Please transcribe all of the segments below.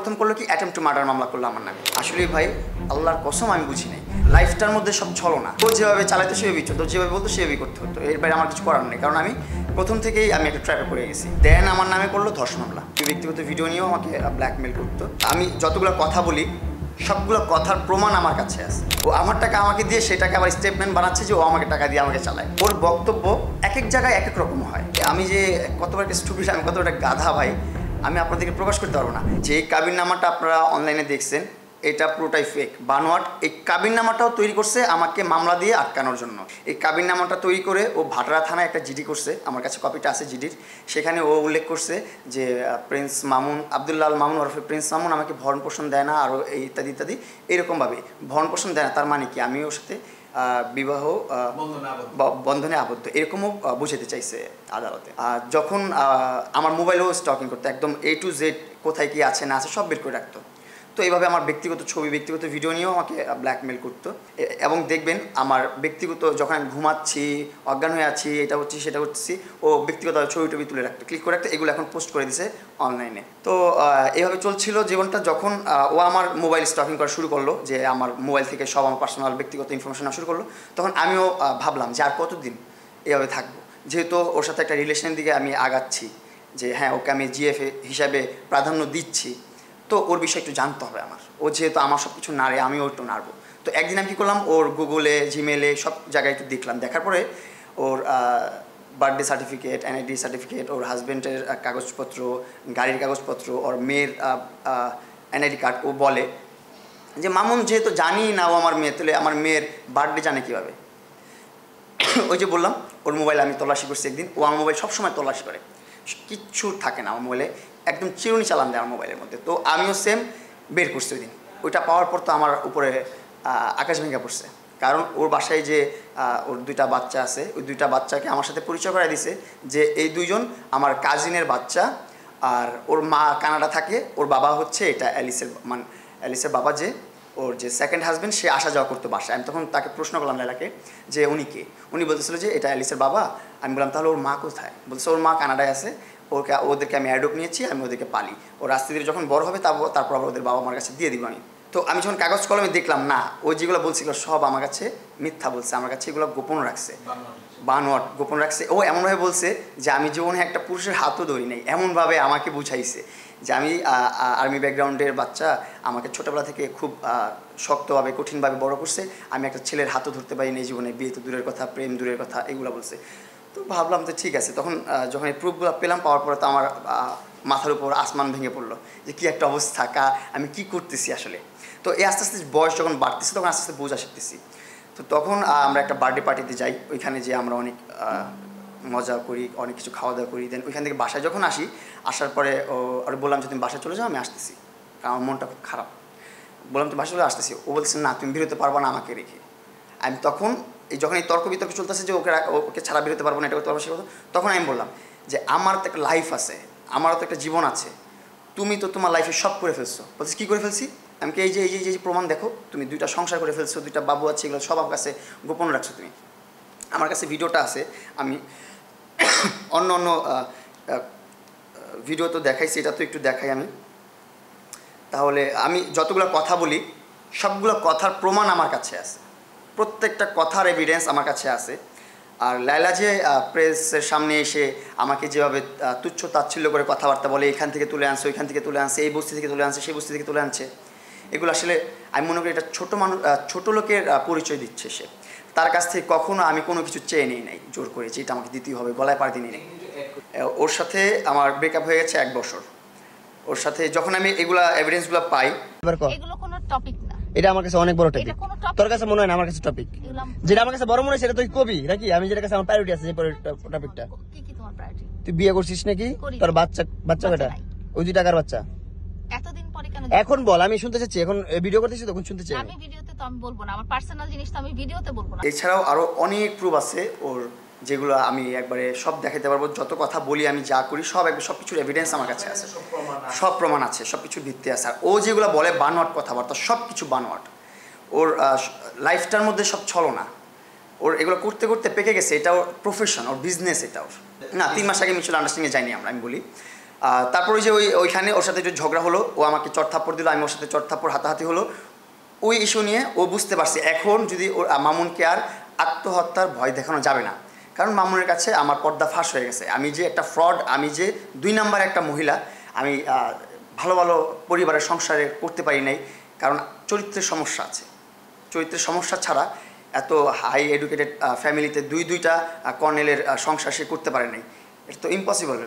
প্রথম করলো কি অ্যাটেম্প টু মার্ডার মামলা করলো আমার নামে। আসলে ভাই আল্লাহর কসম আমি বুঝি নাই, লাইফটার মধ্যে সব ছলনা। ও যেভাবে চালাইতো সেভাবেই চলতো, যেভাবে বলতো সেভাবেই করতে হতো, এর বাইরে আমার কিছু করার নেই। কারণ আমি প্রথম থেকেই আমি একটা ট্র্যাপে পড়ে গেছি। দেন আমার নামে করলো ধর্ষণ মামলা, ব্যক্তিগত ভিডিও নিয়েও আমাকে ব্ল্যাকমেল করতো। আমি যতগুলো কথা বলি সবগুলো কথার প্রমাণ আমার কাছে আছে। ও আমার টাকা আমাকে দিয়ে সেটাকে আবার স্টেটমেন্ট বানাচ্ছে যে ও আমাকে টাকা দিয়ে আমাকে চালায়। ওর বক্তব্য এক এক জায়গায় এক এক রকম হয়। আমি যে কতবার একটা স্টুপিড, আমি কতটা গাধা ভাই, আমি আপনাদেরকে প্রকাশ করতে পারবো না। যে কাবিননামাটা আপনারা অনলাইনে দেখছেন এটা পুরোটাই ফেক, বানোয়াট। এই কাবিননামাটাও তৈরি করছে আমাকে মামলা দিয়ে আটকানোর জন্য। এই কাবিননামাটা তৈরি করে ও ভাটারা থানায় একটা জিডি করছে, আমার কাছে কপিটা আছে জিডির। সেখানে ও উল্লেখ করছে যে প্রিন্স মামুন, আবদুল্লাহ আল মামুন ওরফে প্রিন্স মামুন আমাকে ভরণ পোষণ দেয় না, আরও এই ইত্যাদি ইত্যাদি এরকমভাবে। ভরণ পোষণ দেয় না তার মানে কি আমি ওর সাথে বিবাহ বন্ধনে আবদ্ধ, এরকমও বুঝাতে চাইছে আদালতে। যখন আমার মোবাইলেও স্টকিং করতো, একদম A to Z কোথায় কি আছে না আছে সব বের করে রাখতো। তো এইভাবে আমার ব্যক্তিগত ছবি, ব্যক্তিগত ভিডিও নিয়েও আমাকে ব্ল্যাকমেল করতো। এবং দেখবেন আমার ব্যক্তিগত, যখন আমি ঘুমাচ্ছি, অজ্ঞান হয়ে আছি, এটা হচ্ছে সেটা হচ্ছি, ও ব্যক্তিগত ছবি টবি তুলে রাখতো, ক্লিক করে রাখতো, এগুলো এখন পোস্ট করে দিছে অনলাইনে। তো এইভাবে চলছিল জীবনটা। যখন ও আমার মোবাইল স্টকিং করা শুরু করলো, যে আমার মোবাইল থেকে সব আমার পার্সোনাল ব্যক্তিগত ইনফরমেশন নেওয়া শুরু করলো, তখন আমিও ভাবলাম যে আর কতদিন এভাবে থাকবো। যেহেতু ওর সাথে একটা রিলেশনের দিকে আমি আগাচ্ছি, যে হ্যাঁ ওকে আমি GF হিসাবে প্রাধান্য দিচ্ছি, তো ওর বিষয়ে একটু জানতে হবে আমার। ও যেহেতু আমার সব কিছু নাড়ে, আমিও একটু নাড়বো। তো একদিন আমি কী করলাম, ওর গুগলে, জিমেলে সব জায়গায় একটু দেখলাম। দেখার পরে ওর বার্থডে সার্টিফিকেট, NID সার্টিফিকেট, ওর হাজব্যান্ডের কাগজপত্র, গাড়ির কাগজপত্র, ওর মেয়ের NID কার্ড, ও বলে যে মামুন যেহেতু জানি না ও আমার মেয়ে, তাহলে আমার মেয়ের বার্থডে জানে কীভাবে। ওই যে বললাম ওর মোবাইল আমি তল্লাশি করছি একদিন, ও আমার মোবাইল সবসময় তল্লাশি করে, কিচ্ছু থাকে না আমার মোবাইলে, একদম চিরুনি চালান দেয় আমার মোবাইলের মধ্যে। তো আমিও সেম বের করছি ওই দিন। ওইটা পাওয়ার পর তো আমার উপরে আকাশ ভেঙে পড়ছে। কারণ ওর বাসায় যে ওর 2টা বাচ্চা আছে, ওই 2টা বাচ্চাকে আমার সাথে পরিচয় করাই দিছে যে এই 2জন আমার কাজিনের বাচ্চা, আর ওর মা কানাডা থাকে, ওর বাবা হচ্ছে এটা অ্যালিসের বাবা, যে ওর যে সেকেন্ড হাজব্যান্ড, সে আসা যাওয়া করতো বাসায়। আমি তখন তাকে প্রশ্ন করলাম লাইলাকে যে উনি কে। উনি বলতেছিল যে এটা অ্যালিসের বাবা। আমি বললাম তাহলে ওর মা কোথায়? বলছে ওর মা কানাডায় আছে, ওদেরকে আমি অ্যাডপ্ট নিয়েছি, আমি ওদেরকে পালি। ওর আস্তে ধীরে যখন বড় হবে তারপর আবার ওদের বাবা মার কাছে দিয়ে দিব আমি। তো আমি যখন কাগজ কলমে দেখলাম না, ও যেগুলো বলছিল সব আমার কাছে মিথ্যা বলছে, আমার কাছে এগুলো গোপন রাখছে, বানোয়াট গোপন রাখছে। ও এমনভাবে বলছে যে আমি জীবনে একটা পুরুষের হাতও ধরি নাই, এমনভাবে আমাকে বুঝাইছে যে আমি আর্মি ব্যাকগ্রাউন্ডের বাচ্চা, আমাকে ছোটোবেলা থেকে খুব শক্তভাবে কঠিনভাবে বড় করছে, আমি একটা ছেলের হাতও ধরতে পারি না জীবনে, বিয়ে তো দূরের কথা, প্রেম দূরের কথা, এগুলো বলছে। তো ভাবলাম তো ঠিক আছে। তখন যখন এই প্রুফগুলো পেলাম, পাওয়ার পরে তো আমার মাথার উপর আসমান ভেঙে পড়লো যে কী একটা অবস্থা, আমি কি করতেছি আসলে। তো এই আস্তে আস্তে বয়স যখন বাড়তেছে তখন আস্তে আস্তে বোঝা শিখতেছি। তো তখন আমরা একটা বার্থডে পার্টিতে যাই, ওইখানে যে আমরা অনেক মজা করি, অনেক কিছু খাওয়া দাওয়া করি। দেন ওইখান থেকে বাসায় যখন আসি, আসার পরে আর বললাম যে তুমি বাসায় চলে যাও, আমি আসতেছি, কারণ আমার মনটা খুব খারাপ। বললাম তুমি বাসায় চলে আসতেছি। ও বলছে না তুমি বেরোতে পারবো না আমাকে রেখে। আমি তখন যখন এই তর্ক বিতর্ক চলতেছে যে ওকে ছাড়া বেরোতে পারবো না, এটা করতে পারবো সে কথা, তখন আমি বললাম যে আমার তো একটা লাইফ আছে, আমারও তো একটা জীবন আছে, তুমি তো তোমার লাইফে সব করে ফেলছো। বলছি কী করে ফেলছি? আমাকে এই যে প্রমাণ দেখো, তুমি 2টা সংসার করে ফেলছো, 2টা বাবু আছে, এগুলো সব আমার কাছে গোপন রাখছো তুমি। আমার কাছে ভিডিওটা আছে, আমি অন্য ভিডিও তো দেখাইছি, এটা তো একটু দেখাই আমি। তাহলে আমি যতগুলো কথা বলি সবগুলো কথার প্রমাণ আমার কাছে আছে, প্রত্যেকটা কথার এভিডেন্স আমার কাছে আছে। আর লায়লা যে প্রেসের সামনে এসে আমাকে যেভাবে তুচ্ছ তাচ্ছিল্য করে কথাবার্তা বলে, এখান থেকে তুলে আনছে, ওইখান থেকে তুলে আনছে, এই বস্তি থেকে তুলে আনছে, সেই বস্তি থেকে তুলে আনছে, এগুলো আসলে আমি মনে করি এটা ছোটো লোকের পরিচয় দিচ্ছে সে। তার কাছ থেকে কখনো আমি কোনো কিছু চেয়ে নিই নাই জোর করে যে এটা আমাকে দিতেই হবে, গলায় পাড় দিয়ে নেই। ওর সাথে আমার ব্রেকআপ হয়ে গেছে 1 বছর। ওর সাথে যখন আমি এগুলা এভিডেন্সগুলো পাই, এগুলো কোনো টপিক না, এটা আমার কাছে অনেক বড় টপিক। তোর কাছে মনে হয় না? আমার কাছে টপিক, যেটা আমার কাছে বড় মনে হয় সেটা তুই কবি নাকি? আমি যেটা কাছে আমার প্রায়োরিটি আছে, যে টপিকটা কি তোমার প্রায়োরিটি? তুই বিয়ে করছিস নাকি? তোর বাচ্চা বেটা, ওই 2 টাকার বাচ্চা এতদিন পরে কেন? এখন বল, আমি শুনতে চাচ্ছি। এখন ভিডিও করতেছি তখন শুনতে চাই। আমি ভিডিওতে তো আমি বলবো না, আমার পার্সোনাল জিনিস তো আমি ভিডিওতে বলবো না। এছাড়াও আরো অনেক প্রুফ আছে ওর, যেগুলো আমি একবারে সব দেখাতে পারবো। যত কথা বলি আমি, যা করি সব কিছুর এভিডেন্স আমার কাছে আছে, সব প্রমাণ আছে, সব কিছুর ভিত্তি আছে। আর ও যেগুলো বলে বানোয়াট কথাবার্তা, সব কিছু বানোয়াট। ওর লাইফটার মধ্যে সব ছলনা, ওর এগুলো করতে করতে পেকে গেছে। এটা ওর প্রফেশন, ওর বিজনেস, এটা ওর না। 3 মাস আগে মিউচুয়াল আন্ডারস্ট্যান্ডিংয়ে যাইনি আমরা, আমি বলি তারপর ওই যে ওইখানে ওর সাথে একটু ঝগড়া হলো, ও আমাকে চড়থাপ্পড় দিল, আমি ওর সাথে চড়থাপ্পড় হাতাহাতি হলো। ওই ইস্যু নিয়ে ও বুঝতে পারছে এখন যদি ওর মামুনকে আর আত্মহত্যার ভয় দেখানো যাবে না, কারণ মামুনের কাছে আমার পর্দা ফাঁস হয়ে গেছে। আমি যে একটা ফ্রড, আমি যে 2 নাম্বার একটা মহিলা, আমি ভালো ভালো পরিবারের সংসারে করতে পারি নাই, কারণ চরিত্রের সমস্যা আছে। চরিত্রের সমস্যা ছাড়া এত হাই এডুকেটেড ফ্যামিলিতে দুইটা কর্নেলের সংসার সে করতে পারে নাই, এটা তো ইম্পসিবল।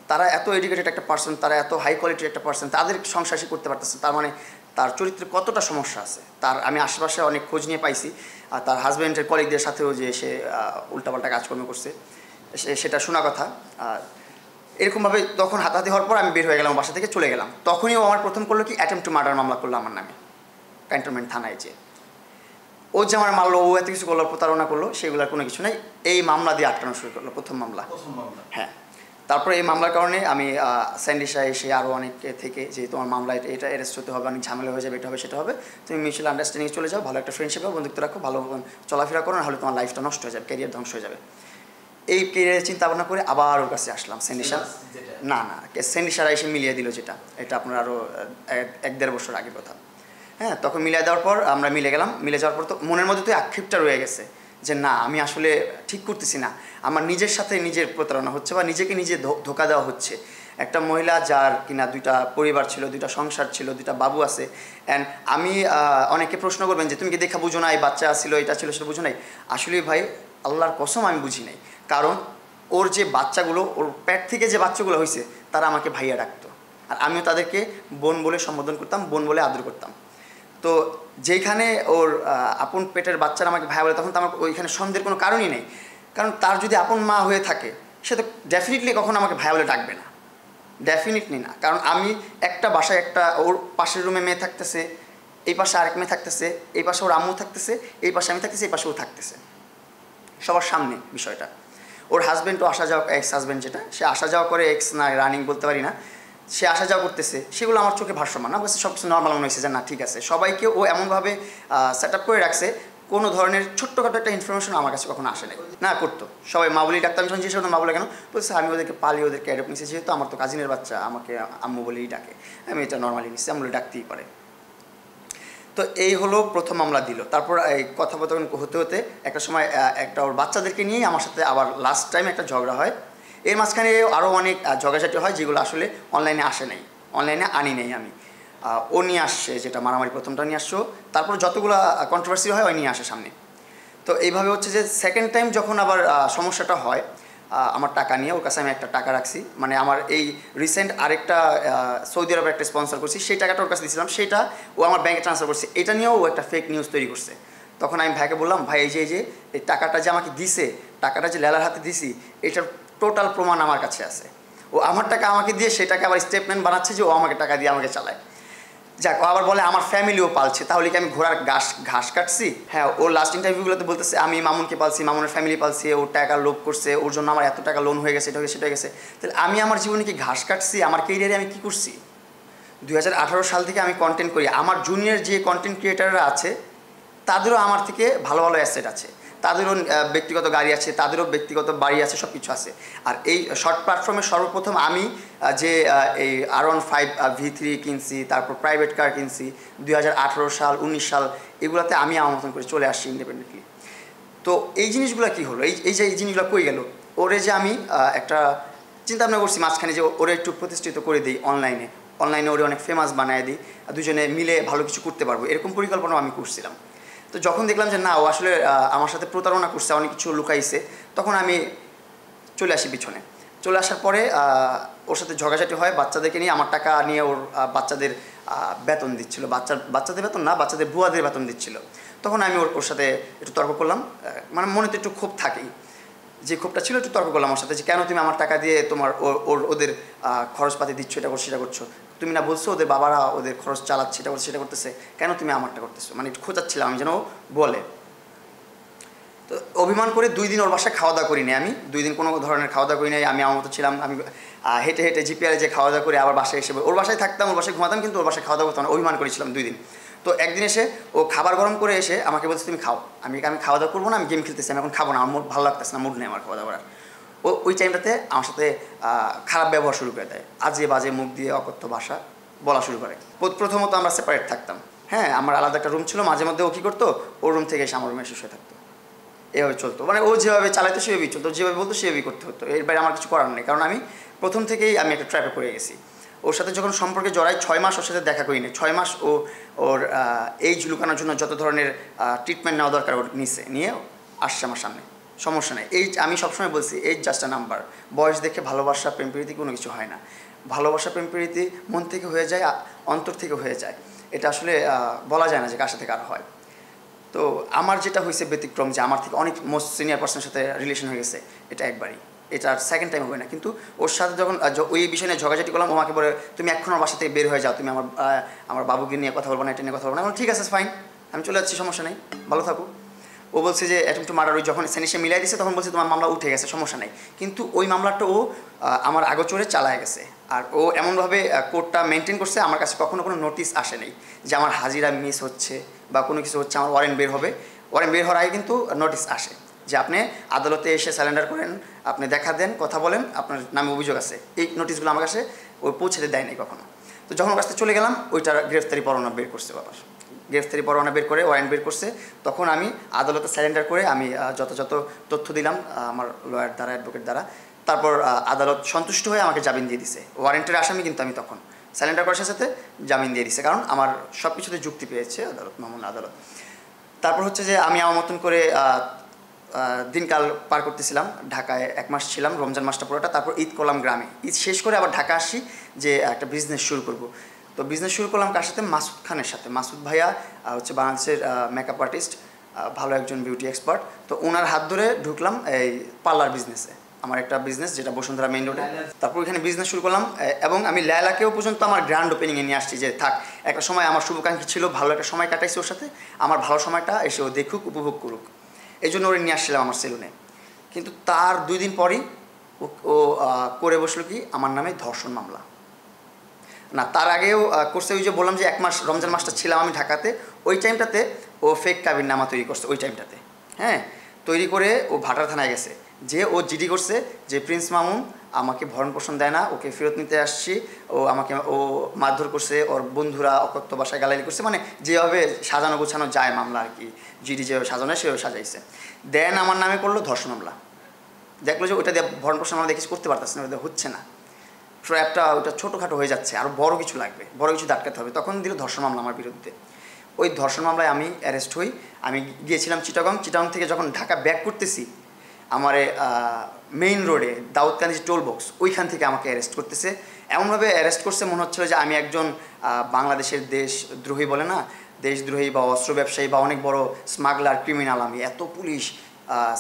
তারা এত এডুকেটেড একটা পার্সন, তারা এত হাই কোয়ালিটির একটা পার্সন, তাদের সংসার সে করতে পারতেছে, তার মানে তার চরিত্রে কতটা সমস্যা আছে। তার আমি আশেপাশে অনেক খোঁজ নিয়ে পাইছি, আর তার হাজব্যান্ডের কলিগদের সাথেও যে সে উল্টাপাল্টা কাজকর্ম করছে সেটা শোনা কথা। এরকমভাবে তখন হাতাহাতি হওয়ার পর আমি বের হয়ে গেলাম, বাসা থেকে চলে গেলাম। তখনই ও আমার প্রথম করলো কি অ্যাটেম্প্ট টু মার্ডার মামলা করলো আমার নামে ক্যান্টনমেন্ট থানায়। যে ও যে আমার মারলো, ও এত কিছু করলো, প্রতারণা করলো, সেগুলোর কোনো কিছু নাই। এই মামলা দিয়ে আটকানো শুরু করলো, প্রথম মামলা। হ্যাঁ, তারপরে এই মামলার কারণে আমি স্যান্ডিশা এসে আরও অনেক থেকে যে তোমার মামলা এটা অ্যারেস্ট হতে হবে, অনেক ঝামেলা হয়ে যাবে, এটা হবে সেটা হবে, তুমি মিউচুয়াল আন্ডারস্ট্যান্ডিংয়ে চলে যাও, ভালো একটা ফ্রেন্ডশিপ হবে, বন্ধুত্ব রাখো, ভালো চলাফেরা করো, নাহলে তোমার লাইফটা নষ্ট হয়ে যাবে, ক্যারিয়ার ধ্বংস হয়ে যাবে। এই ক্যারিয়ারের চিন্তা ভাবনা করে আবার ওর কাছে আসলাম। স্যান্ডিশা না স্যান্ডিশারা এসে মিলিয়ে দিল, যেটা এটা আপনার আরও 1-1.5 বছর আগের কথা। হ্যাঁ, তখন মিলিয়ে দেওয়ার পর আমরা মিলে গেলাম। মিলে যাওয়ার পর তো মনের মধ্যে তো আক্ষেপটা রয়ে গেছে যে না, আমি আসলে ঠিক করতেছি না, আমার নিজের সাথে নিজের প্রতারণা হচ্ছে বা নিজেকে নিজে ধোকা দেওয়া হচ্ছে। একটা মহিলা যার কিনা 2টা পরিবার ছিল, 2টা সংসার ছিল, 2টা বাবু আছে, অ্যান্ড আমি অনেকে প্রশ্ন করবেন যে তুমি কি দেখা বুঝো না, এই বাচ্চা ছিল, এটা ছিল, সেটা বুঝো নাই। আসলে ভাই আল্লাহর কসম আমি বুঝি নাই, কারণ ওর যে বাচ্চাগুলো, ওর পেট থেকে যে বাচ্চাগুলো হয়েছে, তারা আমাকে ভাইয়া ডাকতো, আর আমিও তাদেরকে বোন বলে সম্বোধন করতাম, বোন বলে আদর করতাম। তো যেখানে ওর আপন পেটের বাচ্চারা আমাকে ভাইয়া বলে, তখন তো আমার ওইখানে সন্দেহের কোনো কারণই নেই, কারণ তার যদি আপন মা হয়ে থাকে সে তো ডেফিনেটলি কখনো আমাকে ভাইয়া বলে ডাকবে না, ডেফিনেটলি না। কারণ আমি একটা বাসায় একটা, ওর পাশের রুমে মেয়ে থাকতেছে, এই পাশে আরেক মেয়ে থাকতেছে, এই পাশে ওর আম্মু থাকতেছে, এই পাশে আমি থাকতেছি, এই পাশে ও থাকতেছে, সবার সামনে বিষয়টা। ওর হাজব্যান্ডও আসা যাওয়া, এক্স হাজব্যান্ড যেটা, সে আসা যাওয়া করে, এক্স না রানিং বলতে পারি না, সে আসা যাওয়া করতেছে, সেগুলো আমার চোখে ভাষ্যমান না, বলছে সব কিছু নর্মাল মনে হয়েছে যে না ঠিক আছে। সবাইকে ও এমনভাবে সেট আপ করে রাখছে, কোনো ধরনের ছোট্টখাটো একটা ইনফরমেশন আমার কাছে কখনো আসে নাই। না করতো সবাই মা বলেই ডাকতাম, যখন জিজ্ঞেস করতাম মা বলে কেন, বলছে আমি ওদেরকে পালি, ওদেরকে অ্যাডপ্ট নিচ্ছি, যেহেতু আমার তো কাজিনের বাচ্চা, আমাকে আম্মু বলেই ডাকে, আমি এটা নর্মালি নিচ্ছি, আমি বলে ডাকতেই পারে। তো এই হলো প্রথম মামলা দিল। তারপর এই কথাবার্তা হতে হতে একটা সময় একটা ওর বাচ্চাদেরকে নিয়েই আমার সাথে আবার লাস্ট টাইম একটা ঝগড়া হয়। এর মাঝখানে আরও অনেক ঝগড়াঝাটি হয়, যেগুলো আসলে অনলাইনে আসে নাই, অনলাইনে আনি নেই আমি। ও নিয়ে আসছে, যেটা মারামারি প্রথমটা নিয়ে আসছো, তারপর যতগুলো কন্ট্রোভার্সি হয় ওই নিয়ে আসে সামনে। তো এইভাবে হচ্ছে যে সেকেন্ড টাইম যখন আবার সমস্যাটা হয় আমার টাকা নিয়ে, ওর কাছে আমি একটা টাকা রাখছি, মানে আমার এই রিসেন্ট আরেকটা সৌদি আরবে একটা স্পন্সর করছি, সেই টাকাটা ওর কাছে দিয়েছিলাম, সেটা ও আমার ব্যাংকে ট্রান্সফার করছে, এটা নিয়েও ও একটা ফেক নিউজ তৈরি করছে। তখন আমি ভাইকে বললাম, ভাই এই যে এই টাকাটা যে আমাকে দিছে, টাকাটা যে লেলার হাতে দিছি, এটার টোটাল প্রমাণ আমার কাছে আছে। ও আমার টাকা আমাকে দিয়ে সেটাকে আবার স্টেটমেন্ট বানাচ্ছে যে ও আমাকে টাকা দিয়ে আমাকে চালায়। যাক, ও আবার বলে আমার ফ্যামিলিও পালছে, তাহলে কি আমি ঘোড়ার ঘাস কাটছি? হ্যাঁ, ও লাস্ট ইন্টারভিউগুলোতে বলতেছে আমি মামুনকে পালছি, মামুনের ফ্যামিলি পালছি, ওর টাকা লোভ করছে, ওর জন্য আমার এত টাকা লোন হয়ে গেছে, এটা হয়ে সেটা হয়ে গেছে। তাহলে আমি আমার জীবনে কি ঘাস কাটছি? আমার কেরিয়ারে আমি কী করছি? 2018 সাল থেকে আমি কন্টেন্ট করি, আমার জুনিয়র যে কন্টেন্ট ক্রিয়েটাররা আছে তাদেরও আমার থেকে ভালো ভালো অ্যাসেট আছে, তাদেরও ব্যক্তিগত গাড়ি আছে, তাদেরও ব্যক্তিগত বাড়ি আছে, সব কিছু আছে। আর এই শর্ট প্ল্যাটফর্মে সর্বপ্রথম আমি যে এই R15 V3 কিনছি, তারপর প্রাইভেট কার কিনছি 2018 সাল 19 সাল, এগুলোতে আমি আমার মতন করে চলে আসছি ইন্ডিপেন্ডেন্টলি। তো এই জিনিসগুলো কী হলো, এই যে এই জিনিসগুলো কই গেল? ওরে যে আমি একটা চিন্তা ভাবনা করছি মাঝখানে যে ওরে একটু প্রতিষ্ঠিত করে দিই অনলাইনে ওরে অনেক ফেমাস বানায় দিই, দুজনে মিলে ভালো কিছু করতে পারবো, এরকম পরিকল্পনাও আমি করছিলাম। তো যখন দেখলাম যে না, ও আসলে আমার সাথে প্রতারণা করছে, অনেক কিছু লুকাইছে, তখন আমি চলে আসি পিছনে। চলে আসার পরে ওর সাথে ঝগড়াঝাটি হয়, বাচ্চাদেরকে নিয়ে, আমার টাকা নিয়ে ওর বাচ্চাদের বেতন দিচ্ছিল, বাচ্চাদের বেতন না, বাচ্চাদের বুয়াদের বেতন দিচ্ছিল। তখন আমি ওর সাথে একটু তর্ক করলাম, মানে মনে তো একটু ক্ষোভ থাকেই, যে ক্ষোভটা ছিল একটু তর্ক করলাম ওর সাথে, যে কেন তুমি আমার টাকা দিয়ে তোমার ওদের খরচপাতি দিচ্ছ, এটা করছো সেটা করছো, তুমি না বলছো ওদের বাবারা ওদের খরচ চালাচ্ছে, এটা করছে সেটা করতেছে, কেন তুমি আমারটা করতেছো? মানে একটু খোঁজাচ্ছিলাম আমি যেন বলে। তো অভিমান করে 2 দিন ওর বাসায় খাওয়া দাওয়া করি নাই, আমি 2 দিন কোনো ধরনের খাওয়া দাওয়া করি নাই, আমি আমার মতো ছিলাম। আমি হেঁটে হেঁটে জিপিআরে যে খাওয়া দাওয়া করে আবার বাসায় এসে ওর বাসায় থাকতাম, ওর বাসায় ঘুমাতাম, কিন্তু ওর বাসায় খাওয়া দাওয়া করতাম না, অভিমান করেছিলাম 2 দিন। তো একদিন এসে ও খাবার গরম করে এসে আমাকে বলছে তুমি খাও, আমি খাওয়া দাওয়া করবো না, আমি গেম খেলতেছি, আমি এখন খাবো না, আমার মুড ভালো লাগতেছে না, মুড নেই আমার খাওয়া দাওয়া করার। ও ওই টাইমটাতে আমার সাথে খারাপ ব্যবহার শুরু করে দেয়, আজে বাজে মুখ দিয়ে অকথ্য ভাষা বলা শুরু করে। প্রথমত আমরা সেপারেট থাকতাম, হ্যাঁ, আমার আলাদা একটা রুম ছিল, মাঝে মধ্যে ও কী করতো, ওর রুম থেকে এসে আমার রুমে শুয়ে থাকতো, এভাবে চলতো। মানে ও যেভাবে চালাইতো সেভাবেই চলতো, যেভাবে বলতো সেভাবেই করতে হতো, এর বাইরে আমার কিছু করার নেই। কারণ আমি প্রথম থেকেই আমি একটা ট্র্যাপে পড়ে গেছি। ওর সাথে যখন সম্পর্কে জড়াই 6 মাস ওর সাথে দেখা করি না, 6 মাস ওর এইজ লুকানোর জন্য যত ধরনের ট্রিটমেন্ট নেওয়া দরকার ওর নিয়ে আসছে আমার সামনে, সমস্যা নেই। এই আমি সবসময় বলছি এইজ জাস্ট আ নাম্বার। বয়স দেখে ভালোবাসা প্রেম প্রীতি কোনো কিছু হয় না। ভালোবাসা প্রেম প্রীতি মন থেকে হয়ে যায়, অন্তর থেকে হয়ে যায়, এটা আসলে বলা যায় না যে কার সাথে কার হয়। তো আমার যেটা হয়েছে ব্যতিক্রম, যে আমার থেকে অনেক মোস্ট সিনিয়র পার্সনের সাথে রিলেশন হয়ে গেছে, এটা একবারই, এটা সেকেন্ড টাইম হবে না। কিন্তু ওর সাথে যখন ওই বিষয় নিয়ে ঝগড়াঝাটি করলাম, ও আমাকে বলে তুমি এখন আমার বাসা থেকে বের হয়ে যাও, তুমি আমার বাবুকে নিয়ে কথা বলবো না, এটা নিয়ে কথা বলবো না। ঠিক আছে ফাইন, আমি চলে যাচ্ছি, সমস্যা নেই, ভালো থাকো। ও বলছে যে অ্যাটেম্প টু মার্ডার, ওই যখন সেনিসে মিলাই দিচ্ছে তখন বলছে তোমার মামলা উঠে গেছে, সমস্যা নেই। কিন্তু ওই মামলাটা ও আমার আগোচরে চালায় গেছে, আর ও এমনভাবে কোর্টটা মেনটেন করছে, আমার কাছে কখনো কোনো নোটিশ আসে নেই যে আমার হাজিরা মিস হচ্ছে বা কোনো কিছু হচ্ছে, আমার ওয়ারেন্ট বের হবে। ওয়ারেন্ট বের হওয়ার আগে কিন্তু নোটিশ আসে যে আপনি আদালতে এসে স্যালেন্ডার করেন, আপনি দেখা দেন, কথা বলেন, আপনার নামে অভিযোগ আছে। এই নোটিশগুলো আমার কাছে ওই পৌঁছাতে দেয় নাই কখনো। তো যখন ওর কাছে চলে গেলাম, ওইটার গ্রেফতারি পরোয়ানা বের করছে বাবার, গ্রেফতারি পরোয়ানা বের করে ওয়ারেন্ট বের করছে। তখন আমি আদালতে স্যালেন্ডার করে আমি যথাযথ তথ্য দিলাম আমার লয়ার দ্বারা, অ্যাডভোকেট দ্বারা। তারপর আদালত সন্তুষ্ট হয়ে আমাকে জামিন দিয়ে দিছে। ওয়ারেন্টের আসামি কিন্তু আমি তখন স্যালেন্ডার করার সাথে জামিন দিয়ে দিছে, কারণ আমার সব কিছুতে যুক্তি পেয়েছে আদালত, মামুন আদালত। তারপর হচ্ছে যে আমি আমার মতন করে দিনকাল পার করতেছিলাম। ঢাকায় 1 মাস ছিলাম, রমজান মাসটা পুরোটা। তারপর ঈদ করলাম গ্রামে, ঈদ শেষ করে আবার ঢাকা আসি যে একটা বিজনেস শুরু করব। তো বিজনেস শুরু করলাম কার সাথে? মাসুদ খানের সাথে। মাসুদ ভাইয়া হচ্ছে বাংলাদেশের মেকআপ আর্টিস্ট, ভালো একজন বিউটি এক্সপার্ট। তো ওনার হাত ধরে ঢুকলাম এই পার্লার বিজনেসে, আমার একটা বিজনেস যেটা বসুন্ধরা মেইন রোডে। তারপর ওইখানে বিজনেস শুরু করলাম এবং আমি লায়লাকেও পর্যন্ত আমার গ্র্যান্ড ওপেনিংয়ে নিয়ে আসছি যে থাক, একটা সময় আমার শুভাকাঙ্ক্ষী ছিল, ভালো একটা সময় কাটাইছি ওর সাথে, আমার ভালো সময়টা এসে ও দেখুক, উপভোগ করুক, এই জন্য ওরে নিয়ে আসছিলাম আমার সেলুনে। কিন্তু তার 2 দিন পরই ও করে বসলো কি আমার নামে ধর্ষণ মামলা। না, তার আগেও করছে, ওই যে বললাম যে 1 মাস রমজান মাসটা ছিলাম আমি ঢাকাতে, ওই টাইমটাতে ও ফেক কাবিননামা তৈরি করছে। ওই টাইমটাতে হ্যাঁ তৈরি করে ও ভাটার থানায় গেছে, যে ও জিডি করছে যে প্রিন্স মামুন আমাকে ভরণ পোষণ দেয় না, ওকে ফেরত নিতে আসছি, ও মারধর করছে, ওর বন্ধুরা অকথ্য ভাষায় গালাগালি করছে, মানে যেভাবে সাজানো গোছানো যায় মামলা আর কি, জিডি যেভাবে সাজানো সেভাবে সাজাইছে। দেন আমার নামে করলো ধর্ষণ মামলা। দেখলো যে ওইটা দিয়ে ভরণ পোষণ আমরা দেখি করতে পারতেছে না, ওটা হচ্ছে না, ট্র্যাপটা ওটা ছোটোখাটো হয়ে যাচ্ছে, আরও বড় কিছু লাগবে, বড় কিছু দাটকাতে হবে। তখন দিল ধর্ষণ মামলা আমার বিরুদ্ধে। ওই ধর্ষণ মামলায় আমি অ্যারেস্ট হই। আমি গিয়েছিলাম চিটাগং থেকে যখন ঢাকা ব্যাক করতেছি, আমার মেইন রোডে দাউদকান্দি টোল বক্স, ওইখান থেকে আমাকে অ্যারেস্ট করতেছে। এমনভাবে অ্যারেস্ট করছে মনে হচ্ছিল যে আমি একজন বাংলাদেশের দেশদ্রোহী বলে না, দেশদ্রোহী বা অস্ত্র ব্যবসায়ী বা অনেক বড় স্মাগলার, ক্রিমিনাল। আমি এত পুলিশ,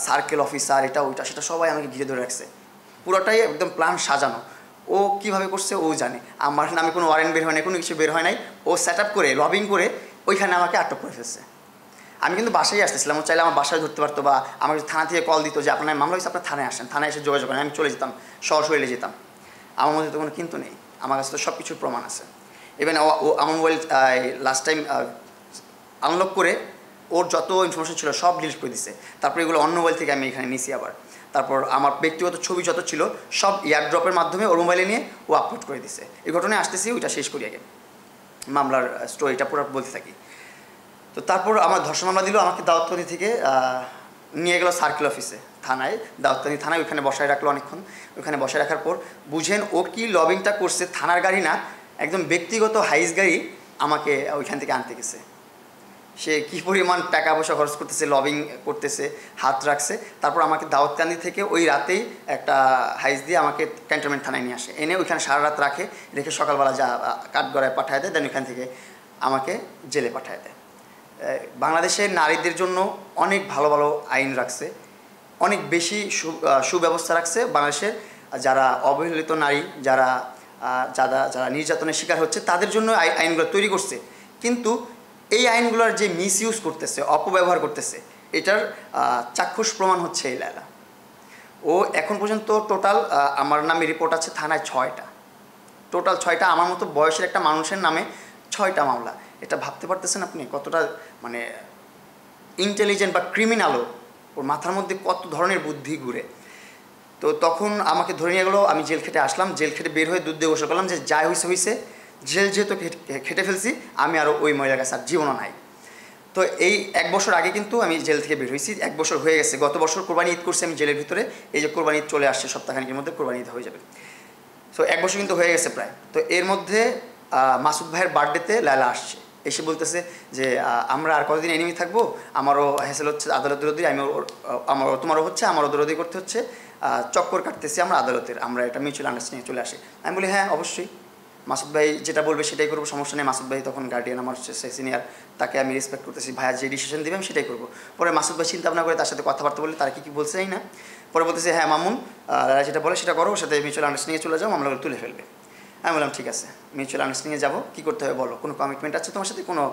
সার্কেল অফিসার, এটা ওইটা সেটা সবাই আমাকে ঘিরে ধরে রাখছে, পুরোটাই একদম প্ল্যান সাজানো। ও কীভাবে করছে ও জানে, আমার নামে কোনো ওয়ারেন্ট বের হয় নাই, কোনো কিছু বের হয় নাই। ও সেট আপ করে লবিং করে ওইখানে আমাকে আটক করে ফেলছে। আমি কিন্তু বাসায় আসতেছিলাম, ও চাইলে আমার বাসায় ধরতে পারতো বা আমাকে থানা থেকে কল দিত যে আপনার মামলা হয়েছে, আপনার থানায় আসেন, থানায় এসে যোগাযোগ করেন। আমি চলে যেতাম, সরাসরি যেতাম। আমার মধ্যে তো কোনো কিন্তু নেই, আমার কাছে তো সব কিছুর প্রমাণ আছে। ইভেন ও আমার মোবাইল লাস্ট টাইম আনলক করে ওর যত ইনফরমেশন ছিল সব ডিলিট করে দিছে। তারপর এগুলো অন্য মোবাইল থেকে আমি এখানে নিছি আবার। তারপর আমার ব্যক্তিগত ছবি যত ছিল সব এয়ারড্রপের মাধ্যমে ওর মোবাইলে নিয়ে ও আপলোড করে দিছে। এই ঘটনায় আসতেছি, ওইটা শেষ করি আগে, মামলার স্টোরিটা পুরো বলতে থাকি। তো তারপর আমার ধর্ষণ মামলা দিল, আমাকে দাউদকান্দি থেকে নিয়ে গেল সার্কেল অফিসে, থানায়, দাউদকান্দি থানায়। ওইখানে বসায় রাখলো অনেকক্ষণ। ওইখানে বসায় রাখার পর বুঝেন ও কি লবিংটা করছে, থানার গাড়ি না, একদম ব্যক্তিগত হাইস গাড়ি আমাকে ওইখান থেকে আনতে গেছে। সে কী পরিমাণ টাকা পয়সা খরচ করতেছে, লবিং করতেছে, হাত রাখছে। তারপর আমাকে দাউদকান্দি থেকে ওই রাতেই একটা হাইস দিয়ে আমাকে ক্যান্টনমেন্ট থানায় নিয়ে আসে, এনে ওইখানে সারা রাত রেখে সকালবেলা যা কাঠগড়ায় পাঠায় দেয়, দেন ওইখান থেকে আমাকে জেলে পাঠায় দেয়। বাংলাদেশের নারীদের জন্য অনেক ভালো ভালো আইন রাখছে, অনেক বেশি সুব্যবস্থা রাখছে বাংলাদেশের। যারা অবহেলিত নারী, যারা যারা নির্যাতনের শিকার হচ্ছে, তাদের জন্য আইনগুলো তৈরি করছে। কিন্তু এই আইনগুলোর যে মিসইউজ করতেছে, অপব্যবহার করতেছে, এটার চাক্ষুষ প্রমাণ হচ্ছে এই লায়লা। ও এখন পর্যন্ত টোটাল আমার নামে রিপোর্ট আছে থানায় 6টা, টোটাল 6টা। আমার মতো বয়সের একটা মানুষের নামে 6টা মামলা। এটা ভাবতে পারতেছেন আপনি কতটা মানে ইন্টেলিজেন্ট বা ক্রিমিনালও, ওর মাথার মধ্যে কত ধরনের বুদ্ধি ঘুরে। তো তখন আমাকে ধরে নিয়ে গেলো, আমি জেল খেটে আসলাম, জেল খেটে বের হয়ে দুধ দিয়ে গোসল করলাম যে যাই হয়েছে জেল যেহেতু খেটে ফেলছি, আমি আরও ওই মহিলার কাছে আর জীবনও নাই। তো এই 1 বছর আগে কিন্তু আমি জেল থেকে বের হয়েছি, 1 বছর হয়ে গেছে। গত বছর কোরবানি ঈদ করছি আমি জেলের ভিতরে, এই যে কোরবানি ঈদ চলে আসছে সপ্তাহখানেকের মধ্যে কোরবানি ঈদ হয়ে যাবে। সো 1 বছর কিন্তু হয়ে গেছে প্রায়। তো এর মধ্যে মাসুদ ভাইয়ের বার্থডেতে লায়লা আসছে, এসে বলতেছে যে আমরা আর কতদিন এনিমি থাকবো, আমারও হ্যাসেল হচ্ছে আদালত দৌড়াদৌড়ি, আমারও তোমারও হচ্ছে, আমারও দৌড়াদৌড়ি করতে হচ্ছে, চক্কর কাটতেছি আমরা আদালতের, আমরা এটা মিউচুয়াল আন্ডারস্ট্যান্ডিং চলে আসে। আমি বলি হ্যাঁ অবশ্যই, মাসুদ ভাই যেটা বলবে সেটাই করবো, সমস্যা নেই। মাসুদ ভাই তখন গার্ডিয়ান, আমার সিনিয়র, তাকে আমি রেসপেক্ট করতেছি, ভাইয়া যে ডিসিশন দেবে আমি সেটাই করবো। পরে মাসুদ ভাই চিন্তা ভাবনা করে তার সাথে কথাবার্তা বলে তার কী বলছে না, পরে বলতেছে হ্যাঁ মামুন যেটা বলে সেটা করো, ওর সাথে মিউচুয়াল আন্ডারস্ট্যান্ডিংয়ে চলে যাও, মামলাগুলো তুলে ফেলবে। আমি বললাম ঠিক আছে, মিউচুয়াল আন্ডারস্ট্যান্ডিংয়ে যাবো, কী করতে হবে বলো, কোনো কমিটমেন্ট আছে তোমার সাথে, কোনো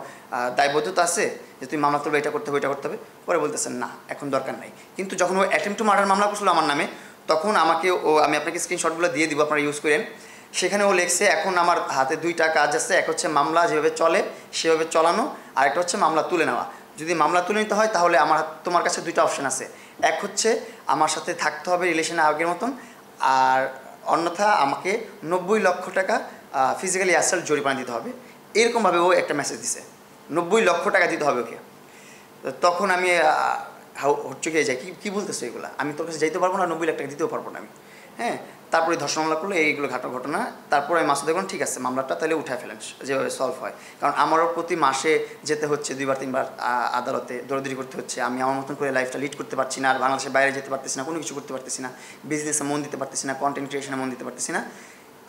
দায়বদ্ধতা আছে যে তুমি মামলা তুলবে, এটা করতে হবে এটা করতে হবে? পরে বলতেছেন না এখন দরকার নাই। কিন্তু যখন ও অ্যাটেম্প টু মার্ডার মামলা করছিল আমার নামে, তখন আমাকে আমি আপনাকে স্ক্রিনশটগুলো দিয়ে দিব, আপনারা ইউজ করেন। সেখানে ও লেখছে এখন আমার হাতে 2টা কাজ আছে, এক হচ্ছে মামলা যেভাবে চলে সেভাবে চালানো, আর একটা হচ্ছে মামলা তুলে নেওয়া। যদি মামলা তুলে নিতে হয় তাহলে তোমার কাছে 2টা অপশন আছে, এক হচ্ছে আমার সাথে থাকতে হবে রিলেশনে আগের মতন, আর অন্যথা আমাকে 90 লক্ষ টাকা ফিজিক্যালি অ্যাসাল্ট জরিমানা দিতে হবে। এরকমভাবে ও একটা মেসেজ দিছে, 90 লক্ষ টাকা দিতে হবে ওকে। তখন আমি হচ্ছে যাই, কী বলতেছো এগুলো, আমি তোর কাছে যাইতে পারবো না, 90 লাখ টাকা দিতেও পারবো না আমি। হ্যাঁ, তারপরে ধর্ষণ মামলা করলো, এইগুলো ঘটনা। তারপরে আমি মাসুদ দেখুন ঠিক আছে মামলাটা তাহলে উঠায় ফেলেন যেভাবে সলভ হয়, কারণ আমারও প্রতি মাসে যেতে হচ্ছে 2বার 3বার আদালতে, দৌড়াদৌড়ি করতে হচ্ছে, আমি আমার মতন করে লাইফটা লিড করতে পারছি না, আর বাংলাদেশের বাইরে যেতে পারতেছি না, কোনো কিছু করতে পারতেছি না, বিজনেসে মন দিতে পারতেছি না, কন্টেন্ট ক্রিয়েশনে মন দিতে পারতেছি না,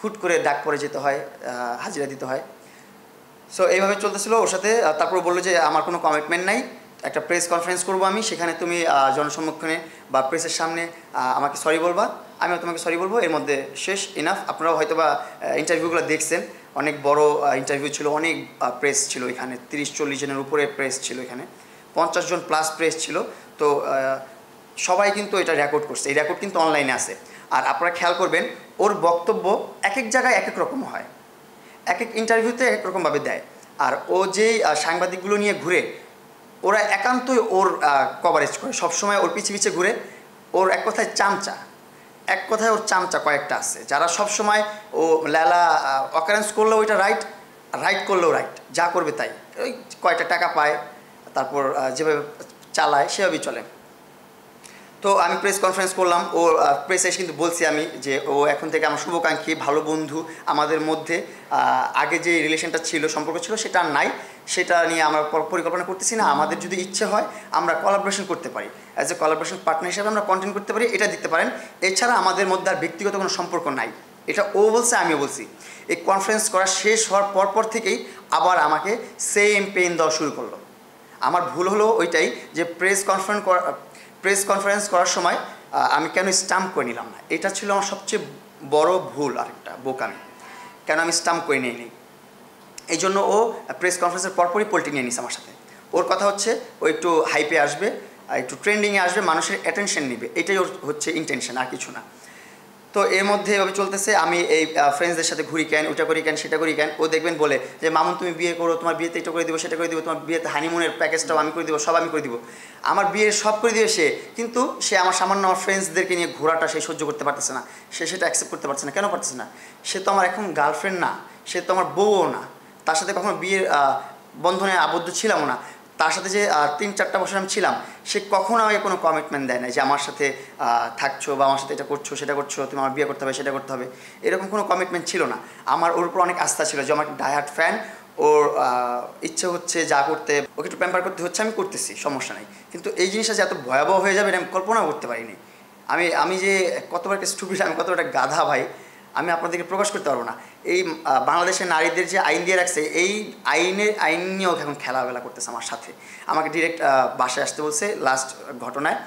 হুট করে ডাক পরে যেতে হয়, হাজিরা দিতে হয়। সো এইভাবে চলতেছিল ওর সাথে। তারপর বললো যে আমার কোনো কমিটমেন্ট নাই, একটা প্রেস কনফারেন্স করবো আমি, সেখানে তুমি জনসম্মুখে বা প্রেসের সামনে আমাকে সরি বলবা, আমিও তোমাকে সরি বলবো, এর মধ্যে শেষ, ইনাফ। আপনারাও হয়তো বা ইন্টারভিউগুলো দেখছেন, অনেক বড় ইন্টারভিউ ছিল, অনেক প্রেস ছিল এখানে, 30-40 জনের উপরে প্রেস ছিল এখানে, 50 জন প্লাস প্রেস ছিল। তো সবাই কিন্তু এটা রেকর্ড করছে, এই রেকর্ড কিন্তু অনলাইনে আছে। আর আপনারা খেয়াল করবেন ওর বক্তব্য এক এক জায়গায় এক এক রকম হয়, এক এক ইন্টারভিউতে এক রকমভাবে দেয়। আর ও যেই সাংবাদিকগুলো নিয়ে ঘুরে, ওরা একান্তই ওর কভারেজ করে, সবসময় ওর পিছে ঘুরে। ওর এক কথায় চামচা, এক কথায় ওর চামচা কয়েকটা আছে, যারা সবসময় ও লায়লা অকারেন্স করলেও ওইটা রাইট করলেও রাইট, যা করবে তাই, ওই কয়টা টাকা পায়, তারপর যেভাবে চালায় সেভাবেই চলে। তো আমি প্রেস কনফারেন্স করলাম, ও প্রেসে এসে কিন্তু বলছি আমি যে ও এখন থেকে আমার শুভাকাঙ্ক্ষী, ভালো বন্ধু, আমাদের মধ্যে আগে যে রিলেশনটা ছিল, সম্পর্ক ছিল, সেটা আর নাই, সেটা নিয়ে আমরা পরিকল্পনা করতেছি না। আমাদের যদি ইচ্ছে হয় আমরা কোলাবোরেশন করতে পারি, অ্যাজ এ কোলাবোরেশন পার্টনার হিসেবে আমরা কন্টেন্ট করতে পারি, এটা দিতে পারেন। এছাড়া আমাদের মধ্যে আর ব্যক্তিগত কোনো সম্পর্ক নাই। এটা ও বলছে, আমিও বলছি। এই কনফারেন্স করা শেষ হওয়ার পর থেকেই আবার আমাকে সেম পেইন দেওয়া শুরু করলো। আমার ভুল হলো ওইটাই যে প্রেস কনফারেন্স করার সময় আমি কেন স্টাম্প করে নিলাম না, এটা ছিল আমার সবচেয়ে বড় ভুল, আরেকটা বোকামি, কেন আমি স্টাম্প করে নিইনি। এই জন্য ও প্রেস কনফারেন্সের পরপরই পোল্টি নিয়ে নিছে আমার সাথে। ওর কথা হচ্ছে ও একটু হাইপে আসবে, একটু ট্রেন্ডিংয়ে আসবে, মানুষের অ্যাটেনশন নেবে, এটাই ওর হচ্ছে ইন্টেনশন, আর কিছু না। তো এর মধ্যে এভাবে চলতেছে, আমি এই ফ্রেন্ডসদের সাথে ঘুরি কেন, ওটা করি কেন, সেটা করি কেন। ও দেখবেন বলে যে মামুন তুমি বিয়ে করো, তোমার বিয়েতে এটা করে দিব, সেটা করে দিব, তোমার বিয়েতে হানিমুনের প্যাকেজটাও আমি করে দিব, সব আমি করে দিব, আমার বিয়ের সব করে দিবে সে। কিন্তু সে আমার সামান্য আমার ফ্রেন্ডসদেরকে নিয়ে ঘোরাটা সে সহ্য করতে পারতেছে না, সে সেটা অ্যাকসেপ্ট করতে পারছে না। কেন পারতেছে না? সে তো আমার এখন গার্লফ্রেন্ড না, সে তো আমার বউও না, তার সাথে কখনো বিয়ের বন্ধনে আবদ্ধ ছিলামও না। তার সাথে যে 3-4টা বছর আমি ছিলাম, সে কখনো আমাকে কোনো কমিটমেন্ট দেয় না যে আমার সাথে থাকছো বা আমার সাথে এটা করছো সেটা করছো, তুমি আমার বিয়ে করতে হবে সেটা করতে হবে, এরকম কোনো কমিটমেন্ট ছিল না। আমার ওর উপর অনেক আস্থা ছিল যে আমার ডাইহার্ট ফ্যান, ওর ইচ্ছে হচ্ছে যা করতে, ওকে একটু প্যাম্পার করতে হচ্ছে, আমি করতেছি, সমস্যা নেই। কিন্তু এই জিনিসটা যে এত ভয়াবহ হয়ে যাবে এটা আমি কল্পনাও করতে পারিনি। আমি যে কতবার একটা স্টুপিড, আমি কতটা একটা গাধা ভাই, আমি আপনাদেরকে প্রকাশ করতে পারবো না। এই বাংলাদেশের নারীদের যে আইন দিয়ে রাখছে, এই আইন নিয়েও এখন খেলাবেলা করতেছে আমার সাথে। আমাকে ডিরেক্ট বাসায় আসতে বলছে, লাস্ট ঘটনায়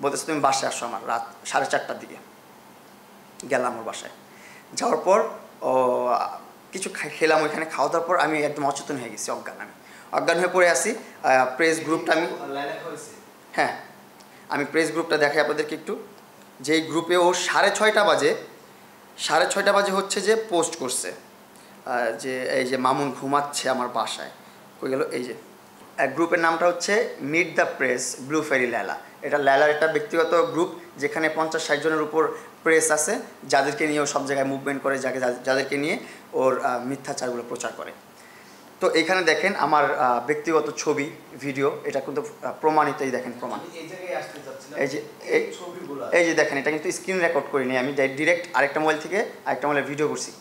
বলতেছে তুমি বাসায় আসো আমার রাত 4:30টার দিকে। গেলাম ওর বাসায়, যাওয়ার পর কিছু খেলাম, ওইখানে খাওয়া দাওয়ার পর আমি একদম অচেতন হয়ে গেছি, অজ্ঞান হয়ে পড়ে আসি। প্রেস গ্রুপটা হ্যাঁ, আমি প্রেস গ্রুপটা দেখাই আপনাদেরকে একটু, যেই গ্রুপে ও 6:30 বাজে হচ্ছে যে পোস্ট করছে যে এই যে মামুন ঘুমাচ্ছে আমার বাসায়, কই গেল, এই যে গ্রুপের নামটা হচ্ছে মিট দ্য প্রেস ব্লু ফেরি লায়লা। এটা লায়লার একটা ব্যক্তিগত গ্রুপ, যেখানে 50-60 জনের উপর প্রেস আছে যাদেরকে নিয়ে ও সব জায়গায় মুভমেন্ট করে, যাদেরকে নিয়ে ওর মিথ্যাচারগুলো প্রচার করে। তো এখানে দেখেন আমার ব্যক্তিগত ছবি ভিডিও, এটা কিন্তু প্রমাণিতই, দেখেন প্রমাণ। এই যে দেখেন, এটা কিন্তু স্ক্রিন রেকর্ড করিনি আমি, ডাইরেক্ট আরেকটা মোবাইল থেকে আরেকটা মোবাইলে ভিডিও করছি।